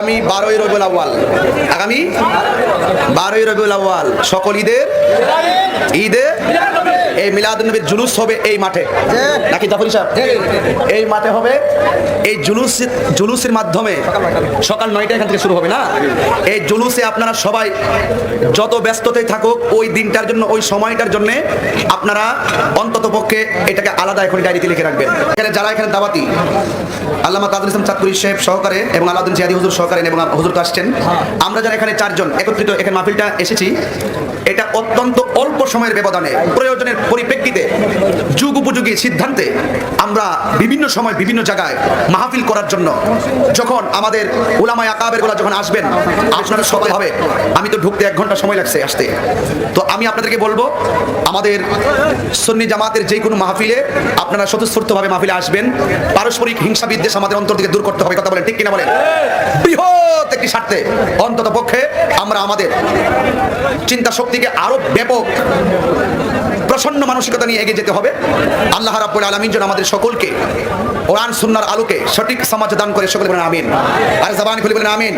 আগামী 12ই রবিউল আউয়াল আগামী 12ই রবিউল আউয়াল সকল ঈদে এই মিলাদুন নবীর জুলুস হবে এই মাঠে, নাকি জাফরি সাহেব? এই মাঠে হবে। এই জুলুসের মাধ্যমে সকাল 9টা এখান থেকে শুরু হবে না? এই জুলুসে আপনারা সবাই যত ব্যস্ততায় থাকুক ওই দিনটার জন্য, ওই সময়টার জন্য আপনারা অন্তত পক্ষে এটাকে আলাদা এখন ডায়েরিতে লিখে রাখবেন। এখানে যারা এখানে দাওয়াতি আল্লামা তাজুল ইসলাম চাঁদপুরি সাহেব সহকারে এবং আলাউদ্দিন জিয়াদি হুজুর সহকারে এবং হুজুর তো আসছেন, আমরা যারা এখানে 4 জন একত্রিত এখানে মাহফিলটা এসেছি, এটা অত্যন্ত অল্প সময়ের ব্যবধানে প্রয়োজনের পরিপ্রেক্ষিতে যুগ উপযোগী সিদ্ধান্তে আমরা বিভিন্ন সময় বিভিন্ন জায়গায় মাহফিল করার জন্য, যখন আমাদের উলামায়ে আকাবের গুলা যখন আসবেন আপনারা সবাই হবে, আমি তো ঢুকতে 1 ঘন্টা সময় লাগছে আসতে, তো আমি আপনাদেরকে বলবো আমাদের সুন্নি জামাতের যে কোনো মাহফিলে আপনারা স্বতঃস্ফূর্তভাবে মাহফিলে আসবেন। পারস্পরিক হিংসা বিদ্বেষ আমাদের অন্তর থেকে দূর করতে হবে, কথা বলেন ঠিক কিনা বলেন? বৃহৎ একটি স্বার্থে অন্তত পক্ষে আমরা আমাদের চিন্তা শক্তিকে আরো ব্যাপক প্রসন্ন মানসিকতা নিয়ে এগিয়ে যেতে হবে। আল্লাহ রাব্বুল আলামিন যেন আমাদের সকলকে কোরআন সুন্নাহর আলোকে সঠিক সমাজ দান করে, সকলে বলেন আমিন। আর জবান খুলে বলেন আমিন।